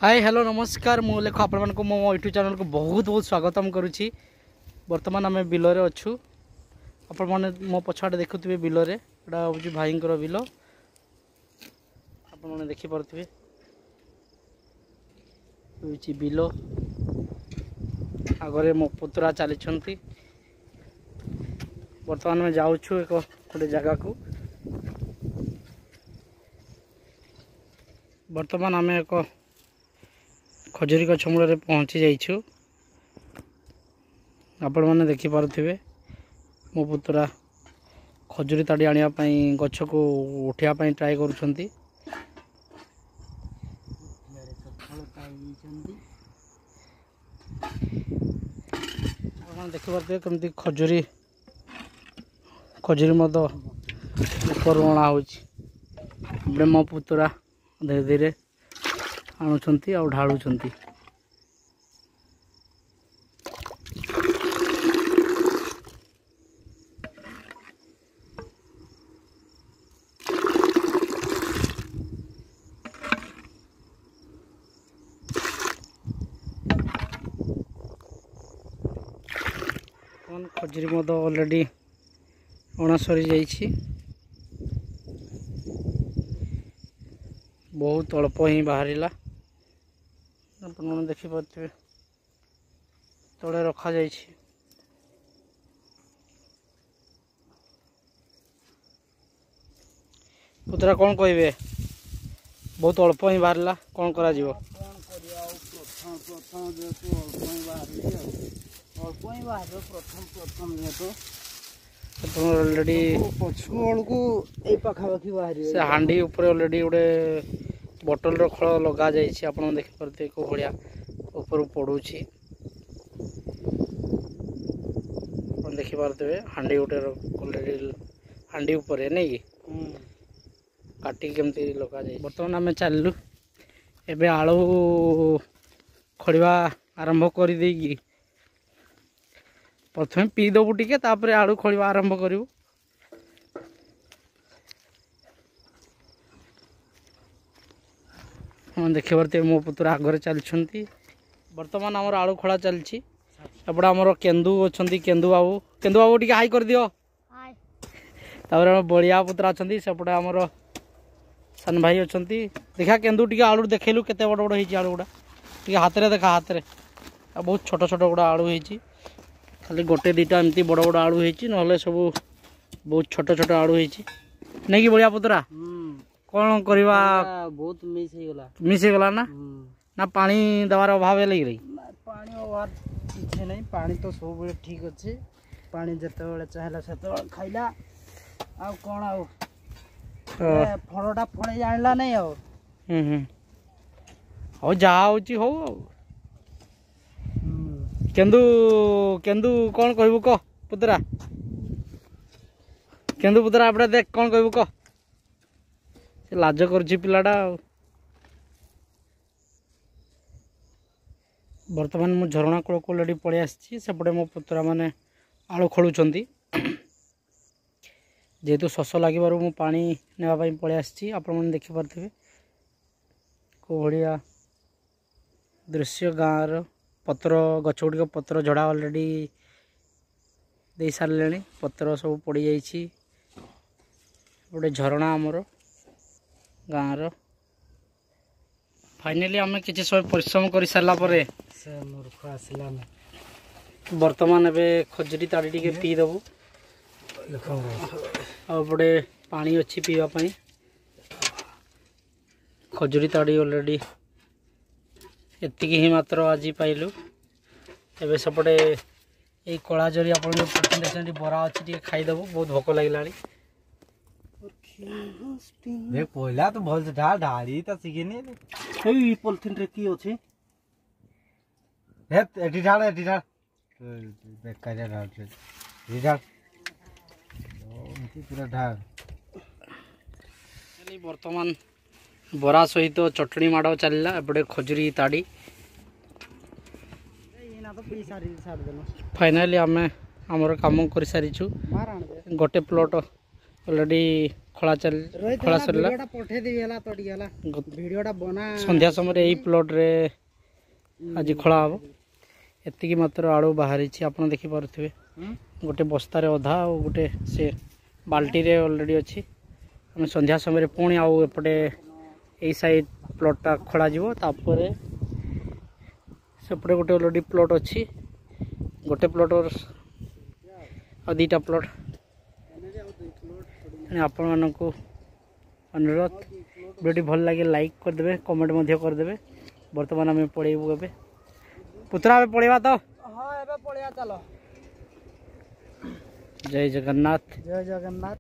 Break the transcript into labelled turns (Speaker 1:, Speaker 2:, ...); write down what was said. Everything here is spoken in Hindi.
Speaker 1: हाय हेलो नमस्कार मु लेख आपण मो यूट्यूब चैनल को बहुत बहुत स्वागतम करुच्ची। बर्तमान आम बिलरे अच्छु आपण मैंने मो पछाड़े देखुवे बिलरे एटा हूँ भाई बिल आपण मैंने देखिपे बिल आगे मो पुतरा चली बर्तमान में जाऊँ एक गोटे जगह को। बर्तमान आम एक खजुरी गछ मूल पहुँची जाइछु। आपण मैंने देखिपे मो पुतरा खजुरी ताड़ी आने गछ को उठापी ट्राए करुँच। देखिपे कमी खजुरी खजुरी मद ऊपर अणा हो मो पुतरा धीरे धीरे आणुंट आ ढालुंट। खजुरी मद ऑलरेडी अणा सरी जाइछि। बहुत अल्प ही बाहरिला देखिपे तले रखा जाइछि। पुतरा कौन कहे बहुत अल्प ही बाहरिला कौन करा जीवो ऑलरेडी से हांडी ऊपर ऑलरेडी गोटे बोतल रो खळ लगा जाइछि। आपण देखि परते को भलिया ऊपर पडुछि। आपण देखि परते हांडी गोटे ऑलरेडी हांडी ऊपर नै कि काटी केमती लगा जाय। वर्तमान आमे चाललु एबे आळू खड़िबा आरंभ करि देगी प्रथम पी दबु टिके तापरे आळू खड़िबा आरंभ करिवु। हम देखि परते मो पुतरा आगे चलछंती। वर्तमान हमर आळू खड़ा चलछि। एपडा हमर केंदू अछंती केंदू बाबू टिके हाई कर दियो। हाय तापर हम बलिया पुतरा अछंती सेपडा हमर सन भाई अछंती। देखा केंदू टिके आळू देखेलु केते बड़ बड़ हिची आळू गुडा टिके हाथ रे देखा हाथ रे बहुत छोट छोट गुडा आळू हिची। खाली गोटे दीटा एमती बड़ बड़ आळू हिची नहले सब बहुत छोट छोट आळू हिची नै कि बलिया पुतरा। कौन करवा बहुत मिस गला ना पानी दवार अभाव लगी रही
Speaker 2: पानी अभाव किसी नहीं। पानी तो सब ठीक अच्छे पानी जिते चाहला से खाइला आ कौन आ फलटा फड़े जानला नहीं आ
Speaker 1: हो जा हो केंदू केंदू कौन कहबू कह पुतरा केंदू पुतरा आपड़ा देख कौन कहबू कह लाज कर पिलाटा। बर्तमान मु झरणा कूल को ऑलरेडी पड़े आसी सेपटे मो पुतरा माने आलू खोलुंट जेहेतु शस लगे मु पानी नेवाई पड़े आसी। आपण मैंने देखिपे को भाया दृश्य गाँव पत्र गछ गुड़िक पत्र झड़ा ऑलरेडी दे सारे पत्र सब पड़ जाइए। गोटे झरणा आमर गाँव फाइनाली आम किसी समय परिश्रम कर सारा
Speaker 2: मूर्ख आसला
Speaker 1: बर्तमान एबे खजुरी ताड़ी टिके पी दबु। आपटे पानी अच्छी पीवाई खजुरी ताड़ी ऑलरेडी एतिकी ही मात्र आज पाइलु। एबे सेपटे ये कला जरी आप बरा अच्छी खाईदेबू बहुत भोक लगे।
Speaker 2: देख पहला तो भल से ढाल ढाली तो सिखिनी ए पॉलिथिन रे की अछि हे एडी ढाल बेकार ढाल रे एडी ढाल ओ पूरा ढाल।
Speaker 1: वर्तमान बरा सहित चटनी माड़ चलला एपटे खजुरी ताड़ी फाइनाली आम आमर काम कर सारी गोटे प्लॉट ऑलरेडी ଖୋଳା ସରିଲା
Speaker 2: ପଠେଇ ଦେବି ହେଲା ତ ଟିକେ ହେଲା ଭିଡିଓଟା ବନା
Speaker 1: ସନ୍ଧ୍ୟା ସମୟରେ ଏଇ ପ୍ଲଟରେ ଆଜି ଖୋଳା ହବ। ଏତିକି ମାତ୍ର ଆଳୁ ବାହାରିଛି ଆପଣ ଦେଖିପାରୁଥିବେ। ଗୋଟେ ବସ୍ତାରେ ଅଧା ଆଉ ଗୋଟେ ସେ ବାଲ୍ଟିରେ ଅଲରେଡ଼ି ଅଛି। ଆମେ ସନ୍ଧ୍ୟା ସମୟରେ ପୁଣି ଆଉ ଏପଟେ ଏଇ ସାଇଡ୍ ପ୍ଲଟଟା ଖୋଳାଯିବ। ତାପରେ ସେପଟେ ଗୋଟେ ଅଲରେଡ଼ି ପ୍ଲଟ ଅଛି। ଗୋଟେ ପ୍ଲଟର ଆଉ ଦୁଇଟା ପ୍ଲଟ। ଆପଣମାନଙ୍କୁ ଅନୁରୋଧ ଭିଡ଼ିଓଟି ଭଲ ଲାଗେ ଲାଇକ୍ କରିଦେବେ, କମେଣ୍ଟ ମଧ୍ୟ କରିଦେବେ। ବର୍ତ୍ତମାନ ଆମେ ପଳେଇବୁ ଏବେ ପୁତୁରା ଏବେ ପଳେଇବା ତ।
Speaker 2: ହଁ ଏବେ ପଳେଇବା ଚାଲ।
Speaker 1: ଜୟ ଜଗନ୍ନାଥ।
Speaker 2: ଜୟ ଜଗନ୍ନାଥ।